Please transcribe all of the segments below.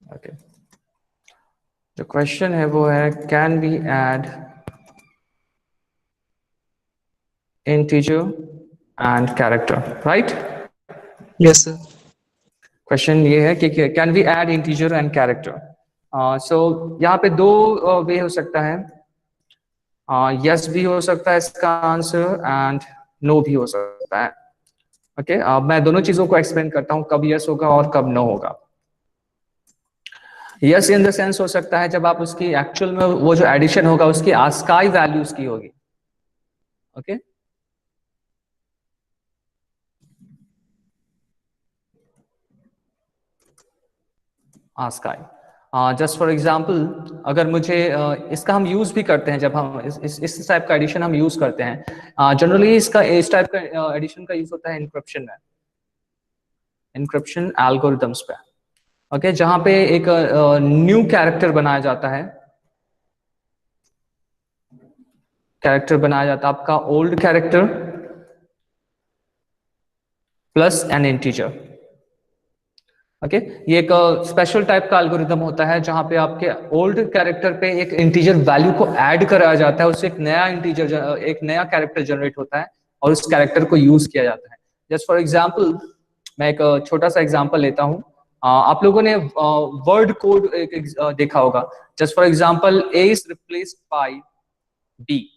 Okay, जो question है वो है can we add integer and character, right? Yes sir. Question ये है कि can we add integer and character. So यहाँ पे दो वे हो सकता है, यस भी हो सकता है इसका आंसर एंड नो भी हो सकता है। ओके, मैं दोनों चीजों को एक्सप्लेन करता हूँ, कब यस होगा और कब नो होगा। यस इन द सेंस हो सकता है जब आप उसकी एक्चुअल में वो जो एडिशन होगा उसकी आस्काई वैल्यू उसकी होगी। Okay, ASCII, just for example, अगर मुझे इसका हम यूज भी करते हैं, जब हम इस टाइप का एडिशन हम यूज करते हैं जनरली, इसका इस टाइप का एडिशन का यूज होता है इनक्रिप्शन में, इनक्रिप्शन एल्गोरिथम्स पे। ओके, जहां पे एक न्यू कैरेक्टर बनाया जाता है, आपका old character plus N integer. Okay, ये एक स्पेशल टाइप का एल्गोरिथम होता है जहां पे आपके ओल्ड कैरेक्टर पे एक इंटीजर वैल्यू को ऐड कराया जाता है, उससे एक नया इंटीजर, एक नया कैरेक्टर जनरेट होता है और उस कैरेक्टर को यूज किया जाता है। जस्ट फॉर एग्जांपल, मैं एक छोटा सा एग्जांपल लेता हूं। आप लोगों ने वर्ड कोड देखा होगा। Just for example, A is replaced by B.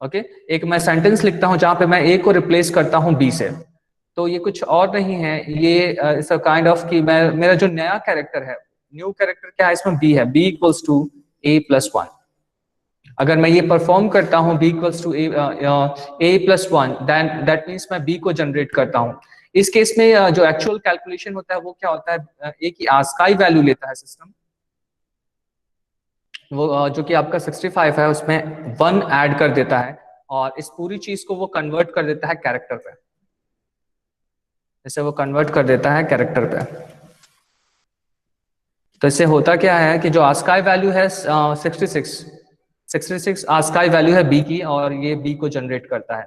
Okay, एक मैं सेंटेंस लिखता हूं जहां पे मैं ए को रिप्लेस करता हूं बी से। तो ये कुछ और नहीं है, ये इट्स अ काइंड ऑफ कि मैं, मेरा जो नया कैरेक्टर है, न्यू कैरेक्टर क्या है इसमें, बी है, B equals to A plus one. अगर मैं ये परफॉर्म करता हूं B equals to A plus one, then that means मैं बी को जनरेट करता हूं। इस केस में जो एक्चुअल कैलकुलेशन होता है वो क्या होता है, ए की आस्काई वैल्यू लेता है सिस्टम, वो जो कि आपका 65 है उसमें 1 ऐड कर देता है और इस पूरी चीज को वो कन्वर्ट कर देता है कैरेक्टर पे, इसे वो कन्वर्ट कर देता है कैरेक्टर पे। तो इससे होता क्या है कि जो आस्काई वैल्यू है 66 आस्काई वैल्यू है बी की, और ये बी को जनरेट करता है।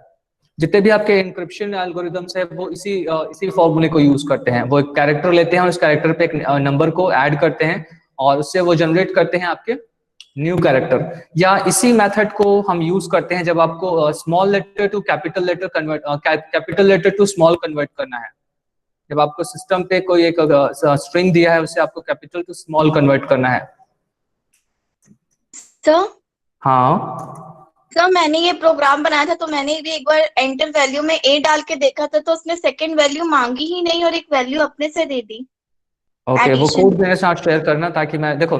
जितने भी आपके इंक्रिप्शन एल्गोरिथम्स है वो इसी फॉर्मूले को यूज करते हैं। वो एक कैरेक्टर लेते हैं और उस कैरेक्टर पे एक नंबर को ऐड करते हैं और उससे वो जनरेट करते हैं आपके न्यू कैरेक्टर। या इसी मेथड को हम यूज करते हैं जब आपको small letter to capital letter convert, capital letter to small convert करना है। जब आपको सिस्टम पे कोई एक स्ट्रिंग दिया है उसे आपको कैपिटल टू स्मॉल कन्वर्ट करना है। सर, हाँ सर मैंने ये प्रोग्राम बनाया था तो मैंने भी एक बार एंटर वैल्यू में ए डाल के देखा था, तो उसने सेकंड वैल्यू मांगी ही नहीं और एक वैल्यू अपने से दे दी। ओके, वो Addition। कोड मेरे साथ शेयर करना, ताकि मैं देखो,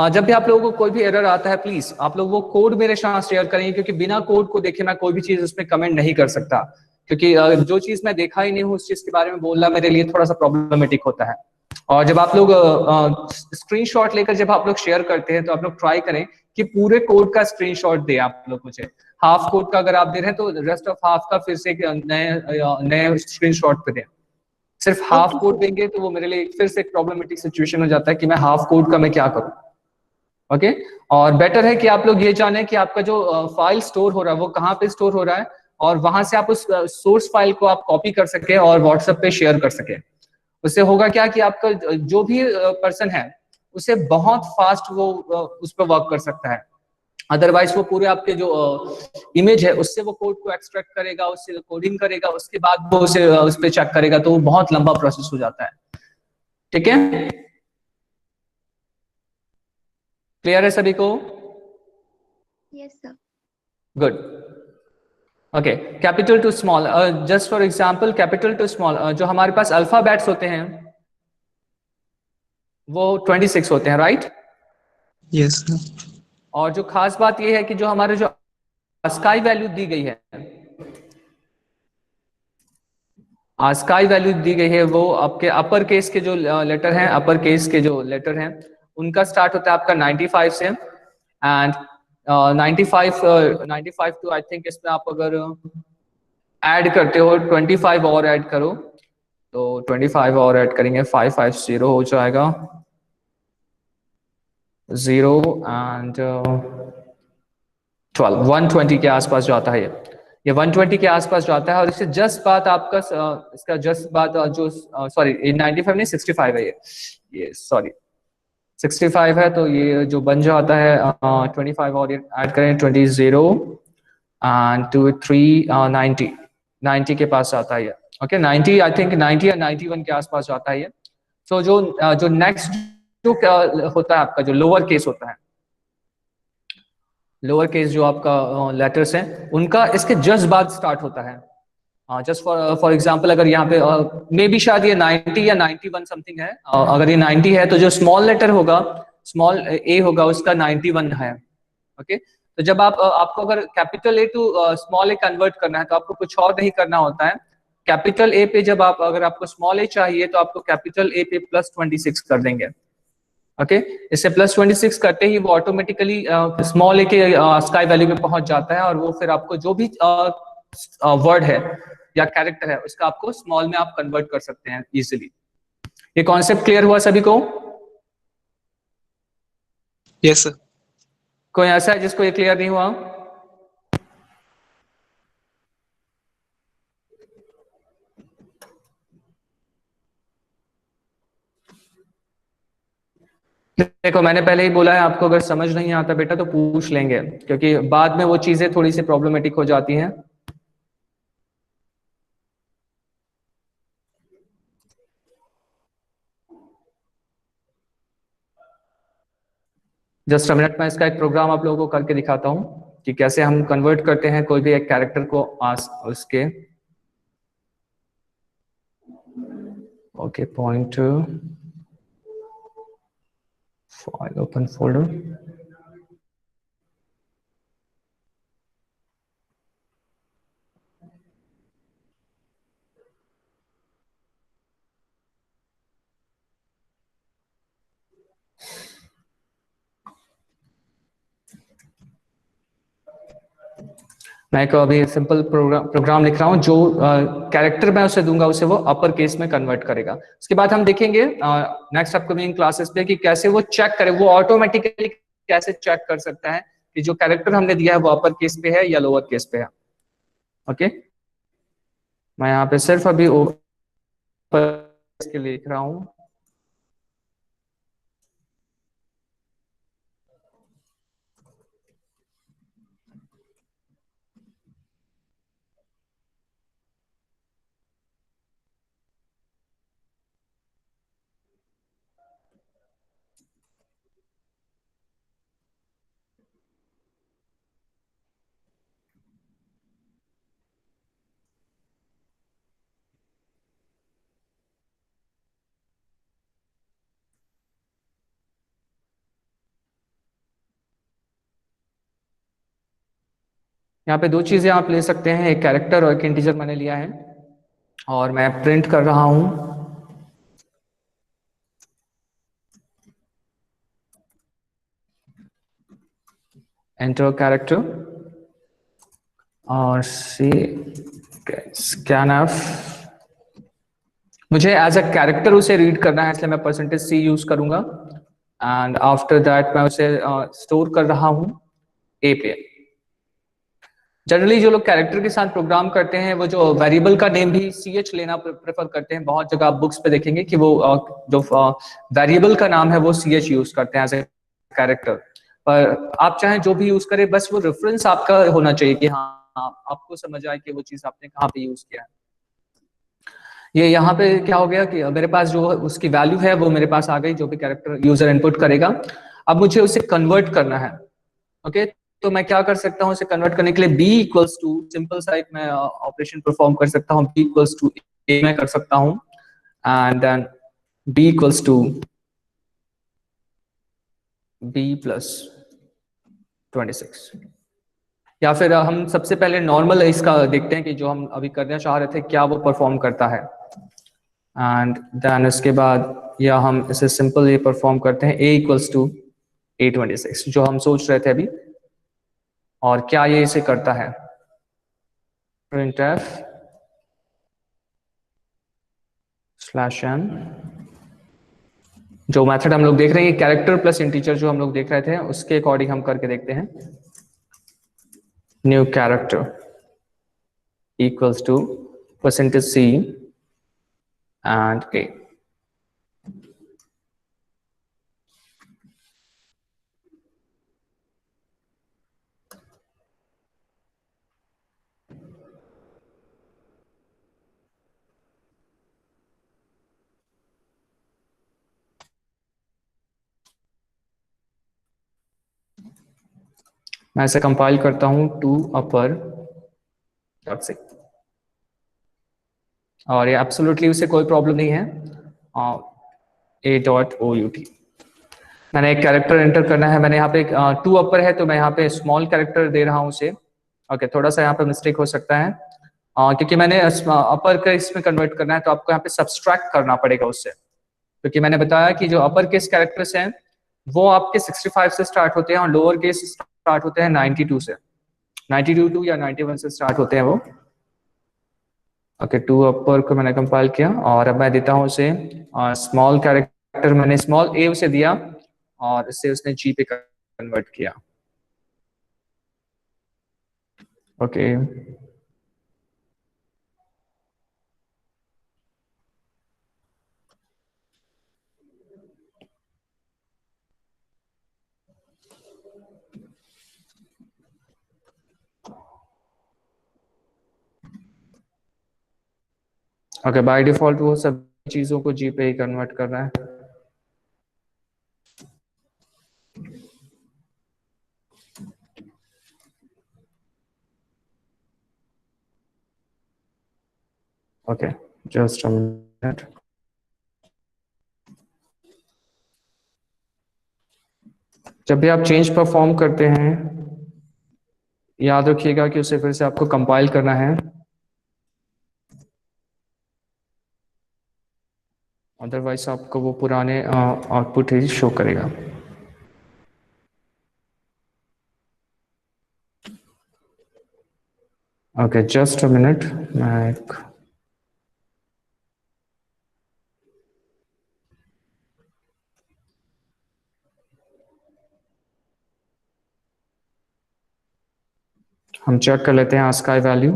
जब भी आप लोगों को कोई भी एरर आता है प्लीज आप लोग वो कोड मेरे साथ शेयर करेंगे, क्योंकि बिना कोड को देखे मैं कोई भी चीज उसमें कमेंट नहीं कर सकता। क्योंकि जो चीज मैं देखा ही नहीं हूँ उस चीज के बारे में बोलना मेरे लिए थोड़ा सा प्रॉब्लमेटिक होता है। और जब आप लोग स्क्रीनशॉट लेकर जब आप लोग शेयर करते हैं तो आप लोग ट्राई करें कि पूरे कोड का स्क्रीनशॉट दे आप लोग मुझे। हाफ कोड का अगर आप दे रहे हैं तो रेस्ट ऑफ हाफ का फिर से एक नए स्क्रीनशॉट पे दें। सिर्फ हाफ कोड देंगे तो वो मेरे लिए फिर से एक प्रॉब्लमेटिक सिचुएशन हो जाता है कि मैं हाफ कोड का मैं क्या करूं। ओके, और बेटर है कि आप लोग ये जानें कि आपका जो फाइल स्टोर हो रहा है वो कहाँ पे स्टोर हो रहा है, और वहां से आप उस सोर्स फाइल को आप कॉपी कर सके और व्हाट्सएप पे शेयर कर सके। उससे होगा क्या कि आपका जो भी पर्सन है उसे बहुत फास्ट वो उस पर वर्क कर सकता है। अदरवाइज वो पूरे आपके जो इमेज है उससे वो कोड को एक्सट्रैक्ट करेगा, उससे कोडिंग करेगा, उसके बाद वो उसे उस पर चेक करेगा, तो वो बहुत लंबा प्रोसेस हो जाता है। ठीक है, क्लियर है सभी को? Yes sir. Good. Okay, capital to small, just for example capital to small, जो हमारे पास अल्फाबेट्स होते हैं वो 26 होते हैं, राइट? Yes sir. और जो खास बात ये है कि जो हमारे जो आस्काई वैल्यू दी गई है, आस्काई वैल्यू दी गई है वो आपके अपर केस के जो लेटर हैं, अपर केस के जो लेटर हैं उनका स्टार्ट होता है आपका 95 से, एंड 95 टू आई थिंक इसमें आप अगर ऐड करते हो 25 और ऐड करो तो 25 और ऐड करेंगे 550 हो जाएगा 0 एंड 12, 120 के आसपास जो आता है ये 120 के आसपास जो आता है। और इससे जस्ट बात आपका इसका जस्ट बात जो सॉरी 95 नहीं 65 है ये सॉरी 65 है तो ये जो बन जाता है 25 और ये ऐड करें 20 एंड 2 3 90 90 के पास आता है ये। ओके 90 आई थिंक 90 या 91 के आसपास जाता है ये। तो जो नेक्स्ट जो होता है आपका जो लोअर केस होता है, लोअर केस जो आपका लेटर्स हैं उनका इसके जस्ट बाद स्टार्ट होता है। जस्ट फॉर एग्जांपल अगर यहाँ पे मे बी शायद ये 90 या 91 समथिंग है, अगर ये 90 है तो जो स्मॉल लेटर होगा, स्मॉल ए होगा, उसका 91 है। ओके तो जब आपको अगर capital A to small A convert करना है तो आपको कुछ और नहीं करना होता है। कैपिटल ए पे जब अगर आपको स्मॉल ए चाहिए तो आपको कैपिटल ए पे +26 कर देंगे। ओके इससे +26 करते ही वो ऑटोमेटिकली स्मॉल ए के स्काई वैल्यू पे पहुंच जाता है और वो फिर आपको जो भी वर्ड है या कैरेक्टर है उसका आपको स्मॉल में आप कन्वर्ट कर सकते हैं इजीली। ये कॉन्सेप्ट क्लियर हुआ सभी को? Yes, sir. कोई ऐसा है जिसको ये क्लियर नहीं हुआ? देखो मैंने पहले ही बोला है आपको अगर समझ नहीं आता बेटा तो पूछ लेंगे, क्योंकि बाद में वो चीजें थोड़ी सी प्रॉब्लमेटिक हो जाती हैं। जस्ट अ मिनट, मैं इसका एक प्रोग्राम आप लोगों को करके दिखाता हूं कि कैसे हम कन्वर्ट करते हैं कोई भी एक कैरेक्टर को उसके। Okay point file open folder. मैं एक अभी सिंपल प्रोग्राम लिख रहा हूं, जो कैरेक्टर मैं उसे दूंगा उसे वो अपर केस में कन्वर्ट करेगा। उसके बाद हम देखेंगे नेक्स्ट अपकमिंग क्लासेस पे कि कैसे वो चेक करे, वो ऑटोमेटिकली कैसे चेक कर सकता है कि जो कैरेक्टर हमने दिया है वो अपर केस पे है या लोअर केस पे है। ओके मैं यहाँ पे सिर्फ अभी ऊपर के लिख रहा हूँ। यहाँ पे दो चीजें आप ले सकते हैं, एक कैरेक्टर और एक इंटीजर मैंने लिया है और मैं प्रिंट कर रहा हूं। एंटर कैरेक्टर और सी स्कैन एफ। मुझे एज अ कैरेक्टर उसे रीड करना है इसलिए मैं %c यूज करूंगा एंड आफ्टर दैट मैं उसे स्टोर कर रहा हूं ए पे। जनरली जो लोग कैरेक्टर के साथ प्रोग्राम करते हैं वो जो वेरिएबल का नेम भी ch लेना प्रेफर करते हैं। बहुत जगह आप बुक्स पे देखेंगे कि वो जो वेरिएबल का नाम है वो ch यूज करते हैं एज ए कैरेक्टर। पर आप चाहें जो भी यूज करें, बस वो रेफरेंस आपका होना चाहिए कि हाँ आपको समझ आए कि वो चीज आपने कहाँ पे यूज किया है। ये यहाँ पे क्या हो गया कि मेरे पास जो उसकी वैल्यू है वो मेरे पास आ गई, जो भी कैरेक्टर यूजर इनपुट करेगा। अब मुझे उसे कन्वर्ट करना है। ओके तो मैं क्या कर सकता हूँ, इसे कन्वर्ट करने के लिए b इक्वल्स टू सिंपल सा एक मैं ऑपरेशन परफॉर्म कर सकता हूँ, b इक्वल्स टू a मैं कर सकता हूँ and then b equals to b plus 26। या फिर हम सबसे पहले नॉर्मल इसका देखते हैं कि जो हम अभी करना चाह रहे थे क्या वो परफॉर्म करता है एंड देन इसके बाद या हम इसे सिंपल ये परफॉर्म करते हैं a इक्वल्स टू a26 जो हम सोच रहे थे अभी। और क्या ये इसे करता है, printf /n। जो मेथड हम लोग देख रहे हैं कैरेक्टर प्लस इंटीजर जो हम लोग देख रहे थे उसके अकॉर्डिंग हम करके देखते हैं। New character equals to %c and a। मैं इसे कंपाइल करता हूँ टू अपर डॉट सी, और ये एब्सोल्युटली उससे कोई प्रॉब्लम नहीं है। A dot O U T, मैंने एक कैरेक्टर एंटर करना है, मैंने यहाँ पे टू अपर है तो मैं यहाँ पे स्मॉल कैरेक्टर दे रहा हूँ उसे। ओके, थोड़ा सा यहाँ पे मिस्टेक हो सकता है, क्योंकि मैंने अपर का इसमें कन्वर्ट करना है तो आपको यहाँ पे सब्सट्रैक्ट करना पड़ेगा उससे, क्योंकि मैंने बताया कि जो अपर केस कैरेक्टर्स हैं वो आपके 65 से स्टार्ट होते हैं और लोअर केस स्टार्ट होते हैं 92 से, 92 या 91 से स्टार्ट होते हैं वो। ओके, टू अपर को मैंने कंपाइल किया और अब मैं देता हूँ उसे स्मॉल कैरेक्टर, मैंने स्मॉल ए उसे दिया और इससे उसने जी पे कन्वर्ट किया। ओके, ओके, बाय डिफॉल्ट वो सब चीजों को जी पे ही कन्वर्ट कर रहा है। Okay, just a minute. जब भी आप चेंज परफॉर्म करते हैं याद रखिएगा कि उसे फिर से आपको कंपाइल करना है, अदरवाइज आपको वो पुराने आउटपुट ही शो करेगा। ओके, जस्ट अ मिनट, मैं एक हम चेक कर लेते हैं ASCII value,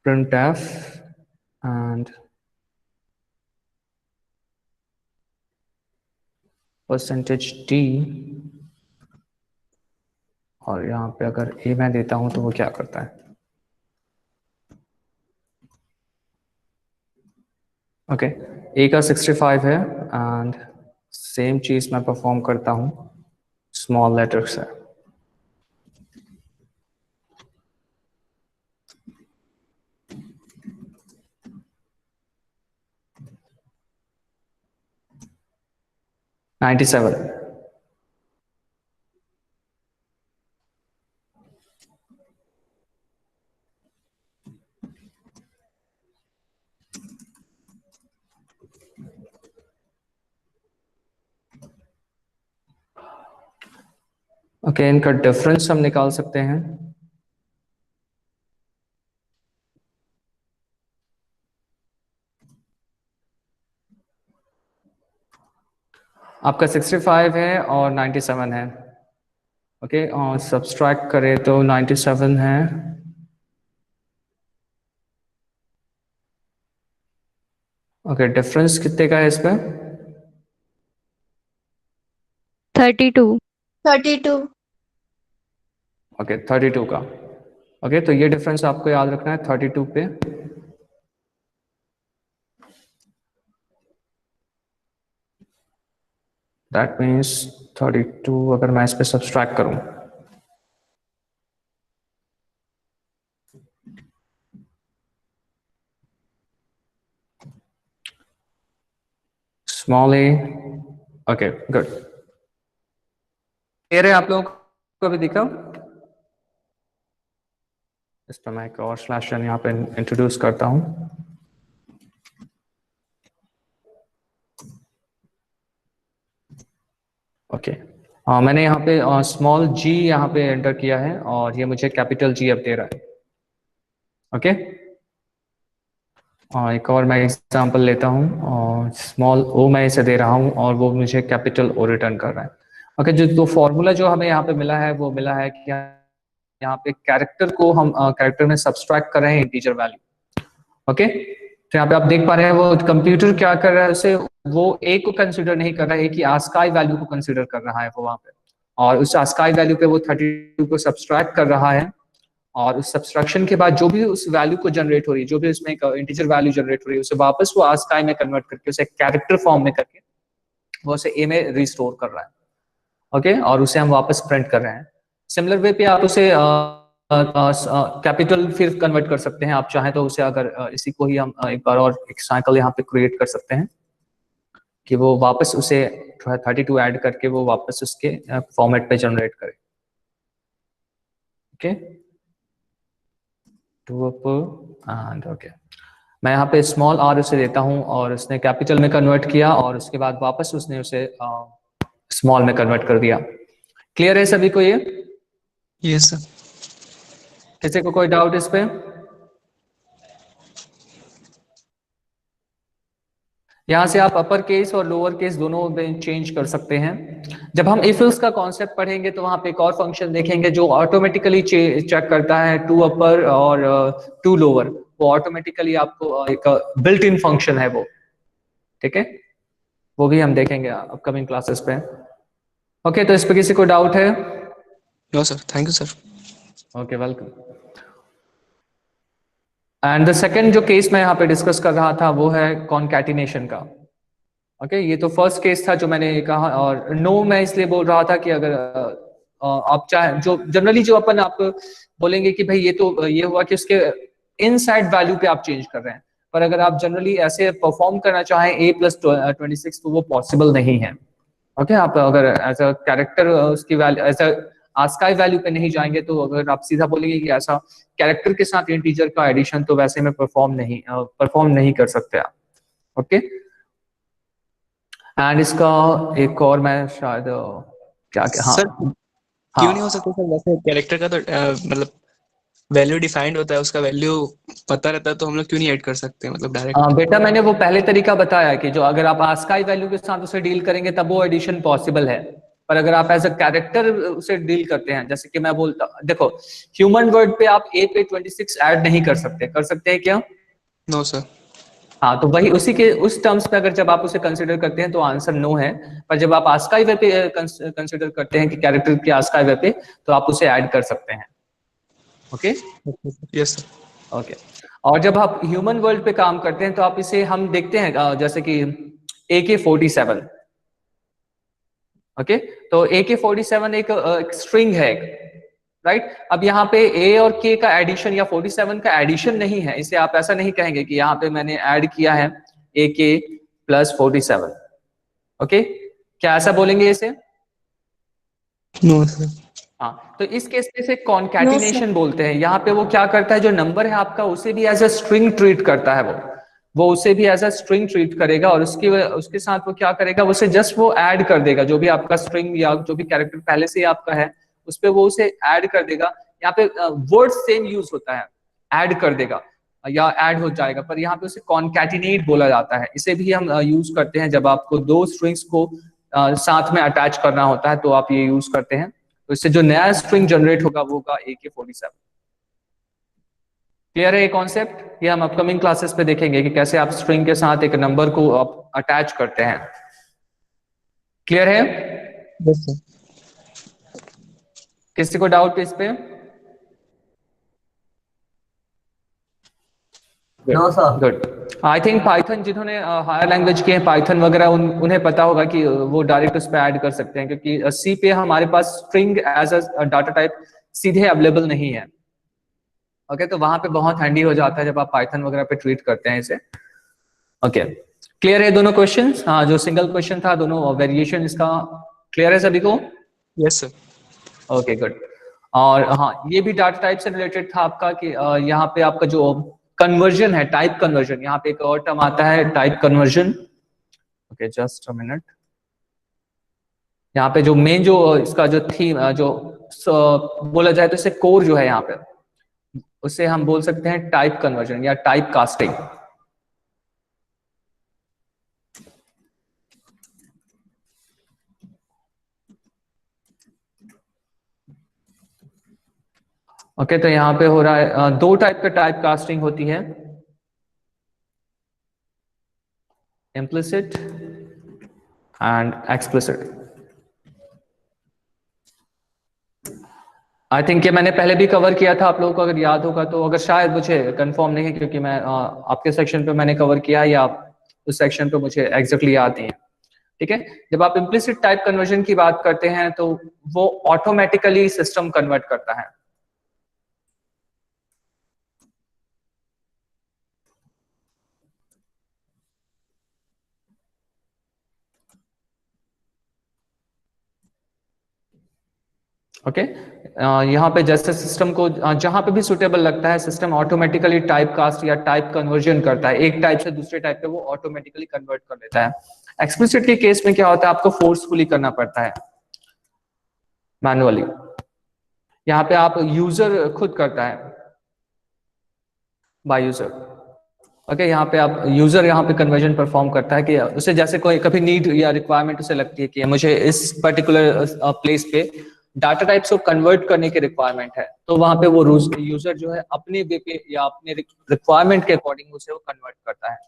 printf and %d, और यहाँ पे अगर a मैं देता हूं तो वो क्या करता है। ओके, a का 65 है एंड सेम चीज मैं परफॉर्म करता हूँ स्मॉल लेटर से। नाइन्टी सेवन, ओके, इनका डिफरेंस हम निकाल सकते हैं। आपका 65 है और 97 है। ओके, और सब्सट्रैक्ट करें तो 97 है। ओके, डिफरेंस कितने का है इस पे? 32। 32। ओके, 32 का। ओके, तो ये डिफरेंस आपको याद रखना है 32 पे। दैट मीन्स 32 अगर मैं इस पे सब्सट्रैक्ट करूं, small A. Okay, good. Clear है आप लोगों को अभी दिखा? इस पर मैं एक और स्लैश n यहाँ पे इंट्रोड्यूस करता हूं। ओके, मैंने यहाँ पे स्मॉल g यहाँ पे एंटर किया है और ये मुझे कैपिटल G अब दे रहा है। ओके, एक और मैं एग्जांपल लेता हूँ और स्मॉल o मैं इसे दे रहा हूँ और वो मुझे कैपिटल O रिटर्न कर रहा है। ओके, जो तो फॉर्मूला जो हमें यहाँ पे मिला है वो मिला है कि यहाँ पे कैरेक्टर को हम कैरेक्टर में सब्सट्रैक्ट कर रहे हैं इंटीजर वैल्यू। ओके, तो यहाँ पे आप देख पा रहे हैं वो कंप्यूटर क्या कर रहा है, उसे वो ए को कंसिडर नहीं कर रहा है, कि ASCII वैल्यू को कंसिडर कर रहा है वो वहां पे, और उस ASCII वैल्यू पे वो 32 को सब्सट्रैक्ट कर रहा है, और उस सब्सट्रैक्शन के बाद जो भी उस वैल्यू को जनरेट हो रही है, जो भी उसमें एक इंटीजर वैल्यू जनरेट हो रही है, उसे वापस वो ASCII में कन्वर्ट करके उसे कैरेक्टर फॉर्म में करके वो उसे ए में रिस्टोर कर रहा है। ओके, और उसे हम वापस प्रिंट कर रहे हैं। सिमिलर वे पे आप उसे कैपिटल फिर कन्वर्ट कर सकते हैं, आप चाहें तो उसे अगर इसी को ही हम एक बार और एक साइकिल यहाँ पे क्रिएट कर सकते हैं कि वो वापस उसे 32 ऐड करके वो वापस उसके फॉर्मेट पे जनरेट करे। ओके, एंड ओके, मैं यहाँ पे स्मॉल आर उसे देता हूँ और उसने कैपिटल में कन्वर्ट किया और उसके बाद वापस उसने उसे स्मॉल में कन्वर्ट कर दिया। क्लियर है सभी को ये? Yes, sir. किसी को कोई डाउट इस पे? यहाँ से आप अपर केस और लोअर केस दोनों में चेंज कर सकते हैं। जब हम इफ एल्स का कॉन्सेप्ट पढ़ेंगे तो वहां पे एक और फंक्शन देखेंगे जो ऑटोमेटिकली चेक करता है टू अपर और टू लोअर। वो ऑटोमेटिकली आपको एक बिल्ट इन फंक्शन है वो, ठीक है, वो भी हम देखेंगे अपकमिंग क्लासेस पे। ओके, तो इस पे किसी को डाउट है? No, sir. Thank you, sir. Okay, welcome. And the second जो केस मैं यहाँ पे डिस्कस कर रहा था वो है कॉन्कैटिनेशन का। ओके, ये तो फर्स्ट केस था जो मैंने कहा, और नो मैं इसलिए बोल रहा था कि अगर आप चाहे जो जनरली जो अपन आप बोलेंगे कि भाई ये तो ये हुआ कि उसके इनसाइड वैल्यू पे आप चेंज कर रहे हैं, पर अगर आप जनरली ऐसे परफॉर्म करना चाहें a+26 तो वो पॉसिबल नहीं है। ओके, आप अगर एज अ कैरेक्टर उसकी value as a ASCII value पे नहीं जाएंगे, तो अगर आप सीधा बोलेंगे कि ऐसा कैरेक्टर के साथ इंटीजर का एडिशन, तो वैसे में परफॉर्म नहीं कर सकते आप। ओके, एंड इसका एक और मैं शायद क्या हाँ सर क्यों नहीं हो सकता सर? वैसे कैरेक्टर का तो मतलब वैल्यू डिफाइंड होता है, उसका वैल्यू पता रहता है, तो हम लोग क्यों नहीं ऐड कर सकते मतलब डायरेक्ट? बेटा मैंने वो पहले तरीका बताया कि जो अगर आप आस्काई वैल्यू के साथ उसे डील करेंगे तब वो एडिशन पॉसिबल है, पर अगर आप एज अ कैरेक्टर उसे डील करते हैं, जैसे कि मैं बोलता, देखो ह्यूमन वर्ड पे आप a पे 26 ऐड नहीं कर सकते हैं क्या? No sir. हाँ, तो वही उसी के उस टर्म्स पे अगर जब आप उसे कंसिडर करते हैं तो आंसर नो है, पर जब आप आस्काई वे पे कंसिडर करते हैं कि कैरेक्टर के आस्काई वे पे, तो आप उसे ऐड कर सकते हैं। Okay, yes sir. ओके, और जब आप ह्यूमन वर्ल्ड पे काम करते हैं तो आप इसे हम देखते हैं जैसे कि AK-47। ओके, तो AK-47 एक स्ट्रिंग है, राइट? अब यहाँ पे A और K का एडिशन या 47 का एडिशन नहीं है, इसे आप ऐसा नहीं कहेंगे कि यहाँ पे मैंने ऐड किया है AK+47। ओके, क्या ऐसा बोलेंगे इसे? No sir. हाँ, तो इस केस में इसे कॉन्कैटिनेशन बोलते हैं। यहाँ पे वो क्या करता है, जो नंबर है आपका उसे भी एज अ स्ट्रिंग ट्रीट करता है, वो उसे भी एज अ स्ट्रिंग ट्रीट करेगा, और उसके साथ वो क्या करेगा, उसे जस्ट वो ऐड कर देगा, जो भी आपका स्ट्रिंग या जो भी कैरेक्टर पहले से ही आपका है उस पे वो उसे ऐड कर देगा। यहाँ पे वर्ड सेम यूज होता है, ऐड कर देगा या ऐड हो जाएगा, पर यहाँ पे उसे कॉन्कैटिनेट बोला जाता है। इसे भी हम यूज करते हैं जब आपको दो स्ट्रिंग्स को साथ में अटैच करना होता है, तो आप ये यूज करते हैं। तो इससे जो नया स्ट्रिंग जनरेट होगा वो होगा AK-47। क्लियर है ये कॉन्सेप्ट? ये हम अपकमिंग क्लासेस पे देखेंगे कि कैसे आप स्ट्रिंग के साथ एक नंबर को आप अटैच करते हैं। क्लियर है? Yes sir. किसी को डाउट इस पे? No sir. Good. I think Python जिन्होंने हायर लैंग्वेज के हैं पाइथन वगैरह, उन्हें पता होगा कि वो डायरेक्ट उस पर ऐड कर सकते हैं, क्योंकि सी पे हमारे पास string as a data type सीधे अवेलेबल नहीं है। ओके, तो वहां पे बहुत हैंडी हो जाता है जब आप पाइथन वगैरह पे ट्रीट करते हैं इसे। ओके, क्लियर है दोनों क्वेश्चंस? हाँ, जो सिंगल क्वेश्चन था दोनों वेरिएशन इसका क्लियर है सभी को? Yes sir. Okay, good. और हाँ, ये भी डाटा टाइप से रिलेटेड था आपका कि यहाँ पे आपका जो कन्वर्जन है, टाइप कन्वर्जन, यहाँ पे एक और टर्म आता है type conversion. Okay, just a minute. यहाँ पे जो मेन जो इसका जो थीम जो बोला जाए तो इसे कोर जो है यहाँ पे, उसे हम बोल सकते हैं टाइप कन्वर्जन या टाइप कास्टिंग। ओके, तो यहाँ पे हो रहा है दो टाइप का टाइप कास्टिंग होती है, implicit and explicit. I think ये मैंने पहले भी कवर किया था, आप लोगों को अगर याद होगा तो, अगर शायद मुझे कंफर्म नहीं है क्योंकि मैं आपके सेक्शन पे मैंने कवर किया है या उस सेक्शन पे मुझे एग्जैक्टली याद नहीं है। ठीक है। जब आप इम्प्लिसिट टाइप कन्वर्जन की बात करते हैं तो वो ऑटोमेटिकली सिस्टम कन्वर्ट करता है। ओके यहाँ पे जैसे सिस्टम को जहां पे भी सुटेबल लगता है सिस्टम ऑटोमेटिकली टाइप कास्ट या टाइप कन्वर्जन करता है, एक टाइप से दूसरे टाइप पे वो ऑटोमेटिकली कन्वर्ट कर लेता है। एक्सप्लिसिट के केस में क्या होता है, आपको फोर्सफुली करना पड़ता है मैनुअली। यहाँ पे आप यूजर खुद करता है बाय यूजर। ओके यहाँ पे आप यूजर यहाँ पे कन्वर्जन परफॉर्म करता है कि उसे जैसे कोई कभी नीड या रिक्वायरमेंट उसे लगती है कि मुझे इस पर्टिकुलर प्लेस पे डाटा टाइप्स को कन्वर्ट करने की रिक्वायरमेंट है, तो वहां पे वो यूजर जो है अपने वे पे या अपने रिक्वायरमेंट के अकॉर्डिंग उसे वो कन्वर्ट करता है।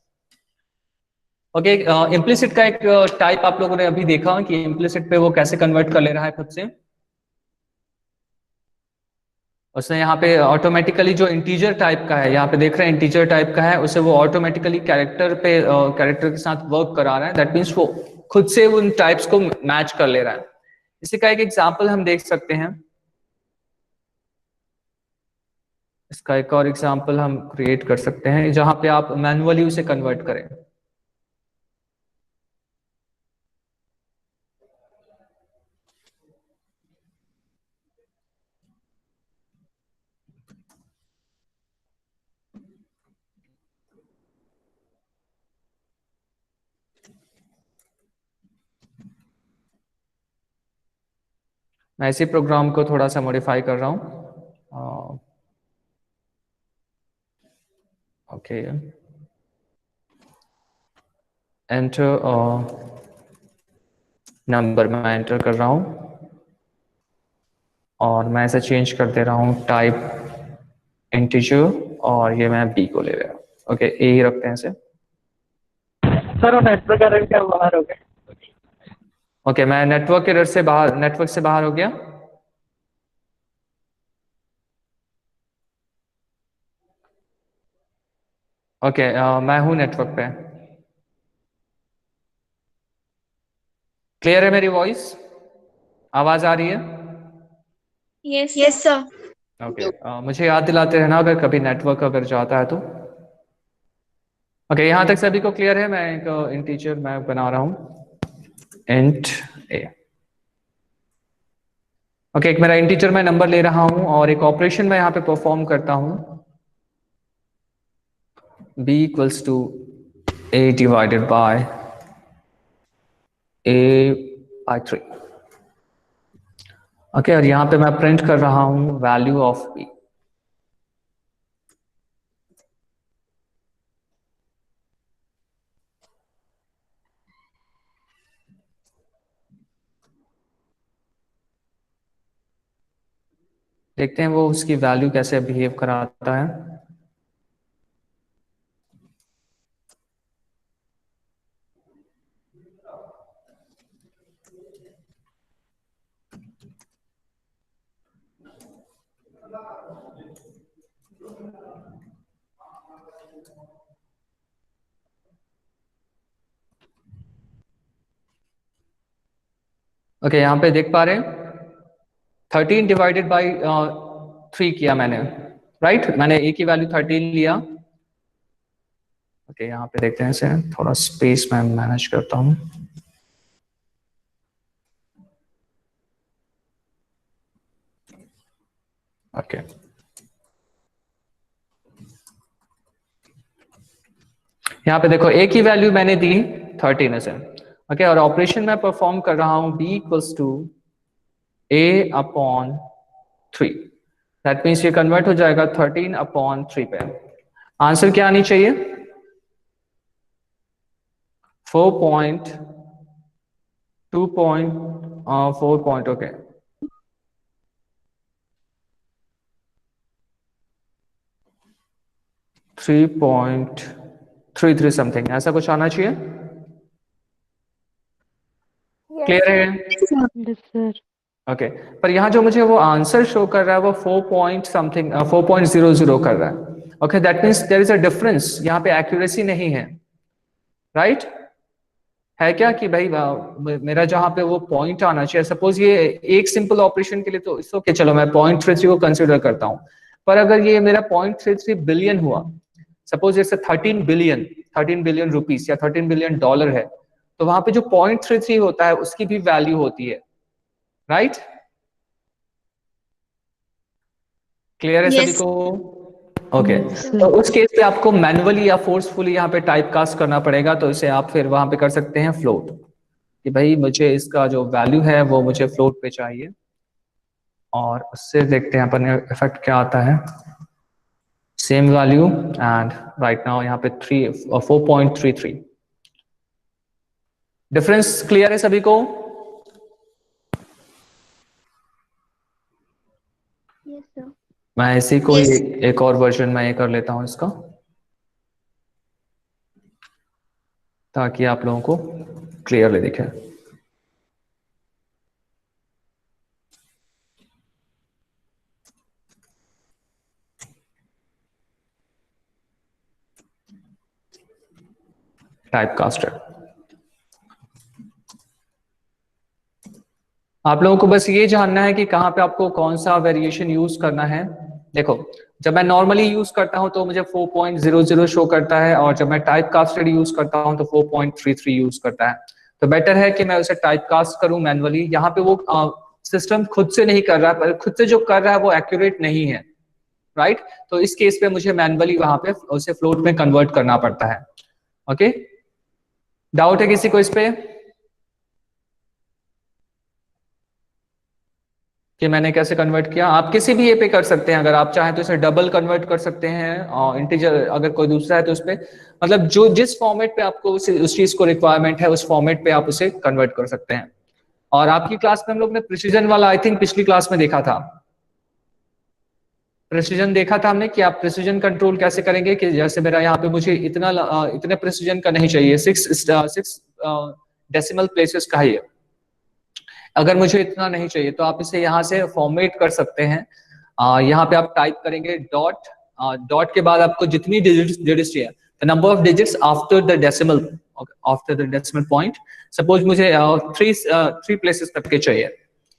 ओके इम्प्लिसिट का एक टाइप आप लोगों ने अभी देखा कि इम्प्लिसिट पे वो कैसे कन्वर्ट कर ले रहा है खुद से। उसने यहाँ पे ऑटोमेटिकली जो इंटीजर टाइप का है, यहाँ पे देख रहे हैं इंटीजर टाइप का है, उसे वो ऑटोमेटिकली कैरेक्टर पे कैरेक्टर के साथ वर्क करा रहा है। दैट मीन्स वो खुद से उन टाइप्स को मैच कर ले रहा है। इसी का एक एग्जांपल हम देख सकते हैं। इसका एक और एग्जांपल हम क्रिएट कर सकते हैं जहां पे आप मैन्युअली उसे कन्वर्ट करें। मैं इसी प्रोग्राम को थोड़ा सा मॉडिफाई कर रहा हूं। ओके एंटर नंबर मैं एंटर कर रहा हूं और मैं इसे चेंज कर दे रहा हूं टाइप इंटीजर और ये मैं बी को ले रहा हूं। ओके ए ही रखते हैं इसे। सर वो नेटवर्क एरर क्या बाहर हो गए? ओके मैं नेटवर्क एरर से बाहर, नेटवर्क से बाहर हो गया। ओके मैं हूं नेटवर्क पे। क्लियर है मेरी वॉइस, आवाज आ रही है? Yes sir. ओके मुझे याद दिलाते रहना अगर कभी नेटवर्क अगर जाता है तो। ओके यहां तक सभी को क्लियर है? मैं एक इंटीजर मैं बना रहा हूं इंट ए। ओके एक मेरा इंटीजर मैं नंबर ले रहा हूं और एक ऑपरेशन मैं यहां पे परफॉर्म करता हूं b equals to a divided by a by 3। Okay और यहां पे मैं प्रिंट कर रहा हूं वैल्यू ऑफ b। देखते हैं वो उसकी वैल्यू कैसे बिहेव कराता है। ओके यहाँ पे देख पा रहे हैं 13 डिवाइडेड बाई 3 किया मैंने, राइट मैंने a की वैल्यू 13 लिया। ओके यहाँ पे देखते हैं इसे, थोड़ा स्पेस मैं मैनेज करता हूँ। ओके यहाँ पे देखो a की वैल्यू मैंने दी 13 से। ओके और ऑपरेशन मैं परफॉर्म कर रहा हूं b equals to a upon 3। That means ये कन्वर्ट हो जाएगा 13 अपॉन 3 पे। आंसर क्या आनी चाहिए? 4.2.4 ओके थ्री 3.33 समथिंग ऐसा कुछ आना चाहिए। क्लियर है? Yes, sir. ओके पर यहाँ जो मुझे वो आंसर शो कर रहा है वो 4 पॉइंट समथिंग 4.00 कर रहा है। Okay that means there is a difference, यहाँ पे एक्यूरेसी नहीं है, राइट है क्या कि भाई मेरा जहाँ पे वो पॉइंट आना चाहिए, सपोज ये एक सिंपल ऑपरेशन के लिए तो इट्स ओके, चलो मैं 0.33 को कंसिडर करता हूँ, पर अगर ये मेरा 0.33 बिलियन हुआ, सपोज जैसे 13 बिलियन रुपीस या 13 बिलियन डॉलर है, तो वहां पे जो 0.33 होता है उसकी भी वैल्यू होती है, राइट? क्लियर है सभी Yes. को? ओके तो उस केस पे आपको मैनुअली या फोर्सफुली यहाँ पे टाइप कास्ट करना पड़ेगा, तो इसे आप फिर वहां पे कर सकते हैं फ्लोट, कि भाई मुझे इसका जो वैल्यू है वो मुझे फ्लोट पे चाहिए, और उससे देखते हैं अपन इफेक्ट क्या आता है। Same value and right now यहाँ पे 4.33। डिफरेंस क्लियर है सभी को? Yes, sir. मैं इसी को Yes. एक और वर्जन में ये कर लेता हूं इसका, ताकि आप लोगों को क्लियरली दिखे। टाइप कास्टर, आप लोगों को बस ये जानना है कि कहाँ पे आपको कौन सा वेरिएशन यूज करना है। देखो जब मैं नॉर्मली यूज करता हूं तो मुझे 4.00 शो करता है, और जब मैं टाइप कास्टेड यूज करता हूं तो 4.33 यूज करता है। तो बेटर है कि मैं उसे टाइप कास्ट करूं मैनुअली। यहाँ पे वो सिस्टम खुद से नहीं कर रहा है, पर खुद से जो कर रहा है वो एक्यूरेट नहीं है, राइट? तो इस केस पे मुझे मैनुअली वहां पे उसे फ्लोट में कन्वर्ट करना पड़ता है। ओके, डाउट है किसी को इस पे कि मैंने कैसे कन्वर्ट किया? आप किसी भी ए पे कर सकते हैं, अगर आप चाहें तो इसे डबल कन्वर्ट कर सकते हैं, और इंटीजर अगर कोई दूसरा है तो उस पे मतलब जो जिस फॉर्मेट पे आपको उस चीज को रिक्वायरमेंट है उस फॉर्मेट पे आप उसे कन्वर्ट कर सकते हैं। और आपकी क्लास में हम लोग ने प्रिसीजन वाला आई थिंक पिछली क्लास में देखा था, प्रिसीजन देखा था हमने कि आप प्रिसीजन कंट्रोल कैसे करेंगे, कि जैसे मेरा यहाँ पे मुझे इतने प्रिसीजन का नहीं चाहिए, 6 डेसिमल प्लेसेस का ही है, अगर मुझे इतना नहीं चाहिए तो आप इसे यहाँ से फॉर्मेट कर सकते हैं। यहाँ पे आप टाइप करेंगे डॉट, डॉट के बाद आपको जितनी डिजिट्स चाहिए, the number of digits after the decimal point. Suppose मुझे 3 प्लेसेस तक के चाहिए,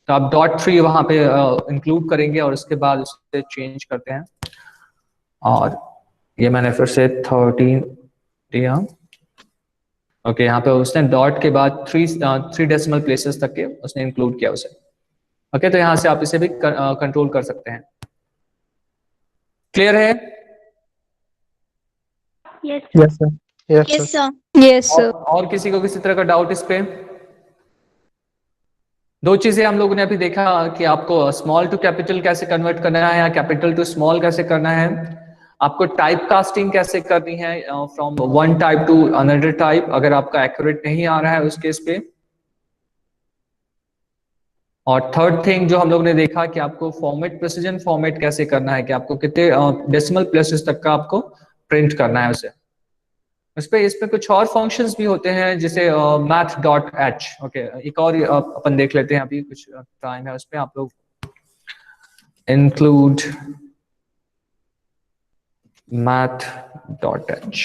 तो आप .3 वहां पे इंक्लूड करेंगे और उसके बाद उसे चेंज करते हैं। और ये मैंने फिर से 13 दिया। ओके, यहाँ पे उसने डॉट के बाद 3 डेसिमल प्लेसेस तक के उसने इंक्लूड किया उसे। ओके, तो यहाँ से आप इसे भी कंट्रोल कर सकते हैं। क्लियर है? Yes, sir. Yes, Yes, sir. sir. Yes, sir. और किसी को किसी तरह का डाउट इस पे? दो चीजें हम लोगों ने अभी देखा कि आपको स्मॉल टू कैपिटल कैसे कन्वर्ट करना है या कैपिटल टू स्मॉल कैसे करना है, आपको टाइप कास्टिंग कैसे करनी है from one type two another type अगर आपका एक्यूरेट नहीं आ रहा है उस केस पे। और थर्ड थिंग जो हम लोग ने देखा कि आपको फॉर्मेट, प्रिसीजन फॉर्मेट कैसे करना है, कि आपको कितने डेसिमल प्लेसेस तक का आपको प्रिंट करना है उसे। इसमें कुछ और फंक्शंस भी होते हैं जैसे math.h। ओके, एक और अपन देख लेते हैं, अभी कुछ टाइम है उसमें। आप लोग इंक्लूड math.h।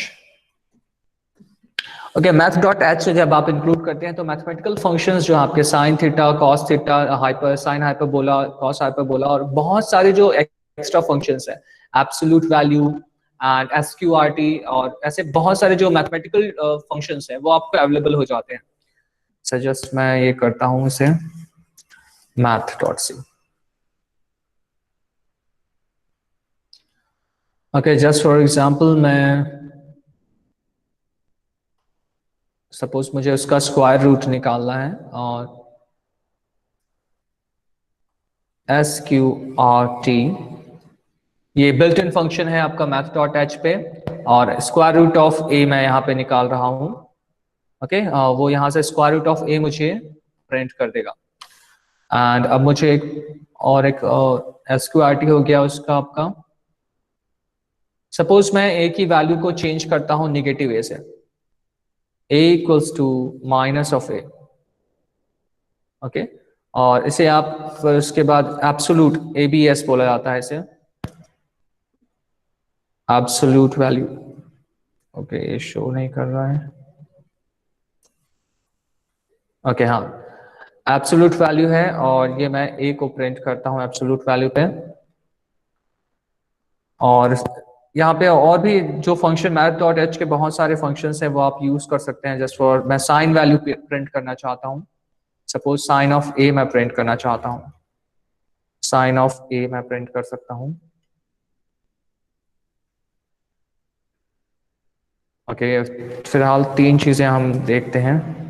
ओके, math.h जब आप इंक्लूड करते हैं तो मैथमेटिकल फंक्शंस जो आपके sine theta, cos theta, hyper sine hyperbola, cos hyperbola, और बहुत सारे जो एक्स्ट्रा फंक्शंस है, एब्सोल्यूट वैल्यू एंड SQRT, और ऐसे बहुत सारे जो मैथमेटिकल फंक्शंस है वो आपको अवेलेबल हो जाते हैं। सजेस्ट मैं ये करता हूं इसे math.c। Okay, just for example मैं सपोज मुझे उसका स्क्वायर रूट निकालना है, और SQRT ये बिल्ट इन फंक्शन है आपका math.h पे, और स्क्वायर रूट ऑफ a मैं यहाँ पे निकाल रहा हूँ। ओके, वो यहाँ से स्क्वायर रूट ऑफ a मुझे प्रिंट कर देगा। एंड अब मुझे एक SQRT हो गया उसका आपका। सपोज मैं a की वैल्यू को चेंज करता हूँ निगेटिव a से, a equals to minus of a। Okay, और इसे आप फिर उसके बाद एब्सोल्यूट ABS बोला जाता है इसे, एब्सोल्यूट वैल्यू। ओके, ये शो नहीं कर रहा है। ओके हाँ, एब्सोल्यूट वैल्यू है और ये मैं ए को प्रिंट करता हूँ एब्सोल्यूट वैल्यू पे। और यहाँ पे और भी जो फंक्शन मैथ डॉट एच के बहुत सारे फंक्शंस हैं वो आप यूज कर सकते हैं। जस्ट फॉर मैं साइन वैल्यू प्रिंट करना चाहता हूँ, सपोज साइन ऑफ ए मैं प्रिंट करना चाहता हूँ, साइन ऑफ ए मैं प्रिंट कर सकता हूँ। ओके फिलहाल तीन चीजें हम देखते हैं।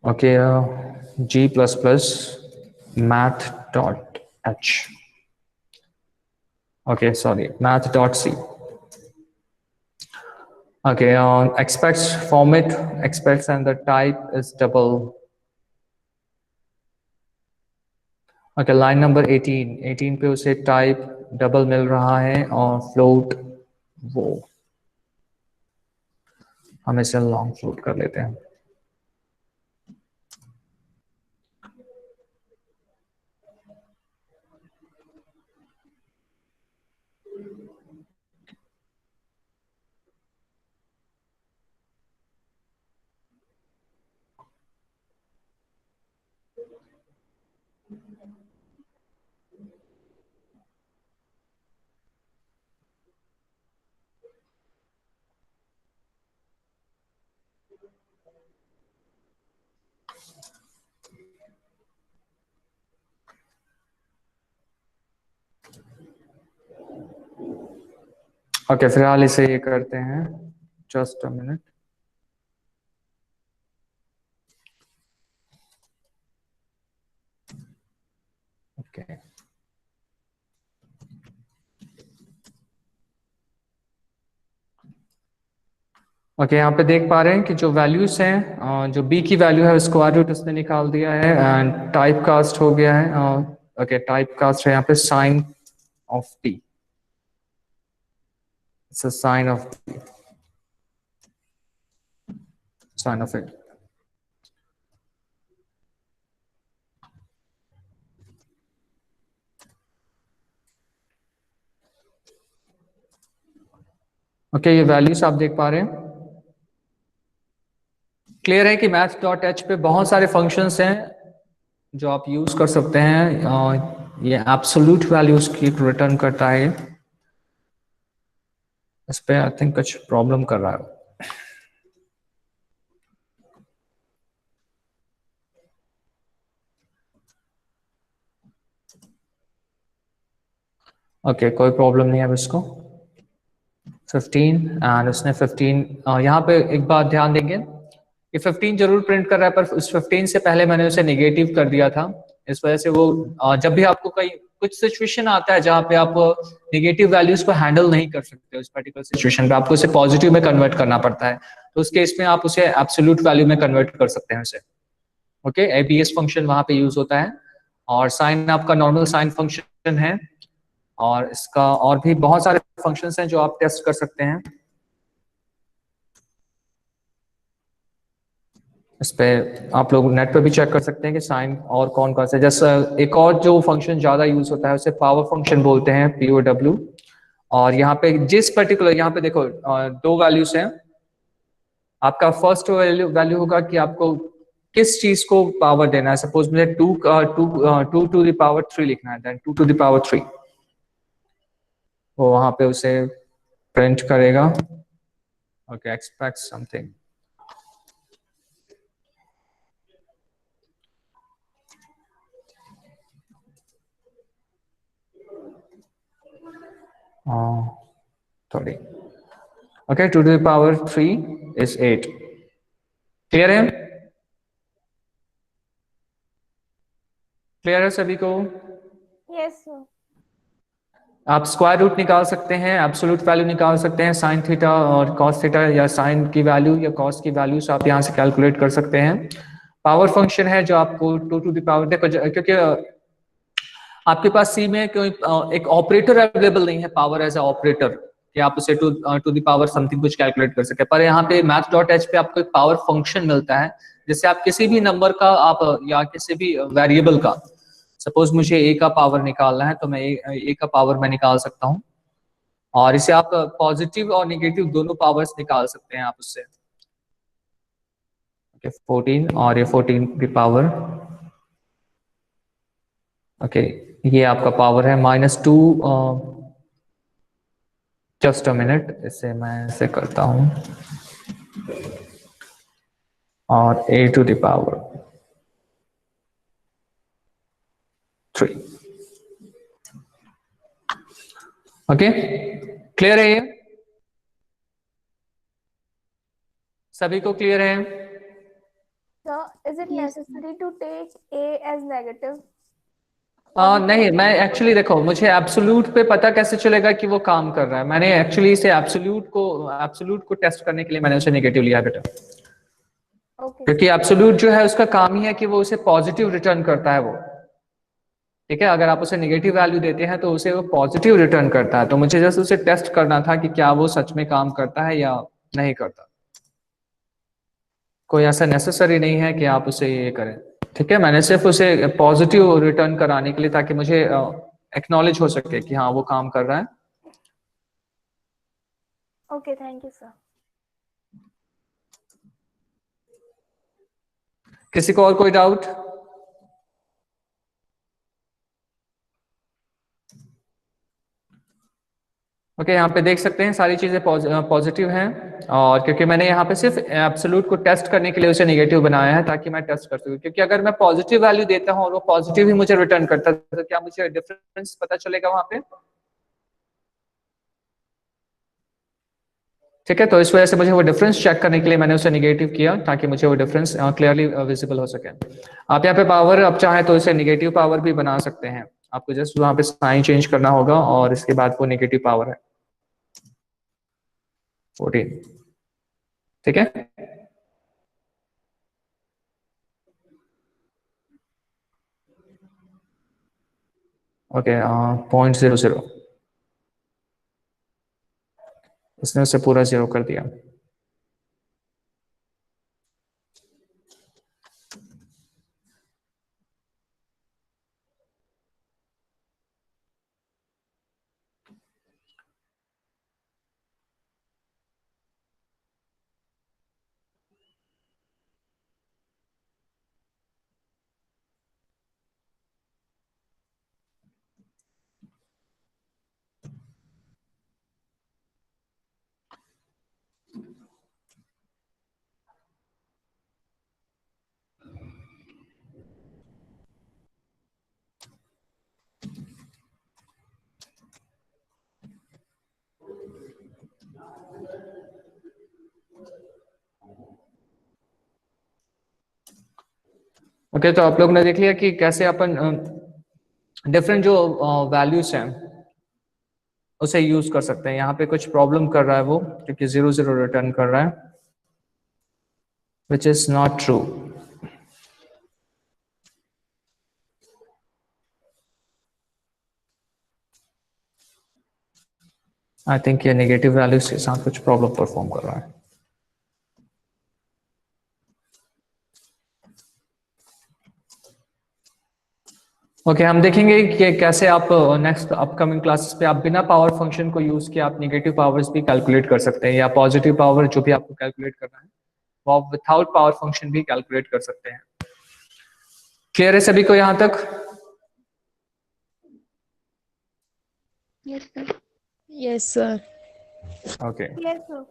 Okay G plus plus math dot h, okay sorry math dot c. Okay expects format expects and the type is double. Okay line number 18 पे उसे टाइप डबल मिल रहा है और फ्लोट वो हम इसे लॉन्ग फ्लोट कर लेते हैं। ओके फिलहाल इसे ये करते हैं, just a minute. Okay okay यहाँ पे देख पा रहे हैं कि जो वैल्यूज हैं, जो बी की वैल्यू है स्क्वायर रूट उसने निकाल दिया है एंड टाइप कास्ट हो गया है। ओके टाइप कास्ट है यहाँ पे sine of t, it's a sine of it. Okay ये वैल्यूज आप देख पा रहे हैं। क्लियर है कि मैथ डॉट एच पे बहुत सारे फंक्शंस हैं जो आप यूज कर सकते हैं। ये एब्सोल्यूट वैल्यूज की रिटर्न करता है। इस पे आई थिंक कुछ प्रॉब्लम कर रहा है। ओके कोई प्रॉब्लम नहीं है अब इसको। 15 एंड उसने 15 यहाँ पे एक बात ध्यान देंगे कि 15 जरूर प्रिंट कर रहा है, पर उस 15 से पहले मैंने उसे नेगेटिव कर दिया था। इस वजह से वो जब भी आपको कहीं कुछ सिचुएशन आता है जहाँ पे आप नेगेटिव वैल्यूज को हैंडल नहीं कर सकते, उस पर्टिकुलर सिचुएशन पे आपको उसे पॉजिटिव में कन्वर्ट करना पड़ता है, तो उस केस में आप उसे एब्सोल्यूट वैल्यू में कन्वर्ट कर सकते हैं उसे। ओके एबीएस फंक्शन वहां पे यूज होता है और साइन आपका नॉर्मल साइन फंक्शन है और इसका और भी बहुत सारे फंक्शंस हैं जो आप टेस्ट कर सकते हैं। इस पे आप लोग नेट पे भी चेक कर सकते हैं कि साइन और कौन कौन से, जैसे एक और जो फंक्शन ज्यादा यूज होता है उसे पावर फंक्शन बोलते हैं, POW। और यहाँ पे जिस पर्टिकुलर यहाँ पे देखो दो वैल्यूज हैं। आपका फर्स्ट वैल्यू होगा कि आपको किस चीज को पावर देना है। सपोज मुझे 2 टू द पावर 3 लिखना है, देन 2 टू द पावर 3 वो वहां पे उसे प्रिंट करेगा। Okay expect something. Sorry okay 2 to the power 3 is 8। Clear है? क्लियर है सभी को? Yes sir. आप स्क्वायर रूट निकाल सकते हैं, एब्सोल्यूट वैल्यू निकाल सकते हैं, साइन थीटा और कॉस थीटा या साइन की वैल्यू या कॉस की वैल्यूज आप यहाँ से कैलकुलेट कर सकते हैं। पावर फंक्शन है जो आपको 2 टू द पावर, देखो क्योंकि आपके पास सी में कोई एक ऑपरेटर अवेलेबल नहीं है पावर एज ए ऑपरेटर कि आप उसे टू द पावर समथिंग कुछ कैलकुलेट कर सके, पर यहाँ पे मैथ डॉट एच पे आपको एक पावर फंक्शन मिलता है जिससे आप किसी भी नंबर का आप या किसी भी वेरिएबल का, सपोज मुझे ए का पावर निकालना है तो मैं ए का पावर मैं निकाल सकता हूँ। और इसे आप पॉजिटिव और नेगेटिव दोनों पावर्स निकाल सकते हैं आप उससे। ओके 14 और ये 14 की पावर, ओके ये आपका पावर है -2। जस्ट अ मिनट, इसे मैं ऐसे करता हूं, और a to the power 3। Okay clear है ये? सभी को क्लियर है? Sir, is it necessary to take A as negative? नहीं, मैं एक्चुअली देखो, मुझे एब्सोल्यूट पे पता कैसे चलेगा कि वो काम कर रहा है। मैंने एक्चुअली इसे एब्सोल्यूट को टेस्ट करने के लिए मैंने उसे नेगेटिव लिया बेटा, Okay. क्योंकि एब्सोल्यूट जो है उसका काम ही है कि वो उसे पॉजिटिव रिटर्न करता है वो, ठीक है। अगर आप उसे नेगेटिव वैल्यू देते हैं तो उसे वो पॉजिटिव रिटर्न करता है, तो मुझे जस्ट उसे टेस्ट करना था कि क्या वो सच में काम करता है या नहीं करता। कोई ऐसा नेसेसरी नहीं है कि आप उसे ये करें, ठीक है। मैंने सिर्फ उसे पॉजिटिव रिटर्न कराने के लिए, ताकि मुझे एक्नॉलेज हो सके कि हाँ वो काम कर रहा है। Okay, thank you, sir. किसी को और कोई डाउट? ओके यहाँ पे देख सकते हैं सारी चीजें पॉजिटिव हैं, और क्योंकि मैंने यहाँ पे सिर्फ एब्सोल्यूट को टेस्ट करने के लिए उसे नेगेटिव बनाया है, ताकि मैं टेस्ट कर सकूं। क्योंकि अगर मैं पॉजिटिव वैल्यू देता हूँ और वो पॉजिटिव ही मुझे रिटर्न करता है, तो क्या मुझे डिफरेंस पता चलेगा वहां पे? ठीक है, तो इस वजह से मुझे वो डिफरेंस चेक करने के लिए मैंने उसे नेगेटिव किया, ताकि मुझे वो डिफरेंस क्लियरली विजिबल हो सके। आप यहाँ पे पावर आप चाहे तो इसे नेगेटिव पावर भी बना सकते हैं, आपको जस्ट वहां पे साइन चेंज करना होगा, और इसके बाद वो नेगेटिव पावर है 14, ठीक है। ओके 0.00, उसने उसे पूरा 0 कर दिया। ओके तो आप लोग ने देख लिया कि कैसे अपन डिफरेंट जो वैल्यूज हैं उसे यूज कर सकते हैं। यहाँ पे कुछ प्रॉब्लम कर रहा है वो, क्योंकि 0 रिटर्न कर रहा है, which is not true. I think ये नेगेटिव वैल्यूज के साथ कुछ प्रॉब्लम परफॉर्म कर रहा है। ओके हम देखेंगे कि कैसे आप नेक्स्ट अपकमिंग क्लासेस पे आप बिना पावर फंक्शन को यूज किए आप नेगेटिव पावर्स भी कैलकुलेट कर सकते हैं, या पॉजिटिव पावर जो भी आपको कैलकुलेट करना है वो आप विथआउट पावर फंक्शन भी कैलकुलेट कर सकते हैं। क्लियर है सभी को यहाँ तक? Yes, sir. Okay Yes, sir.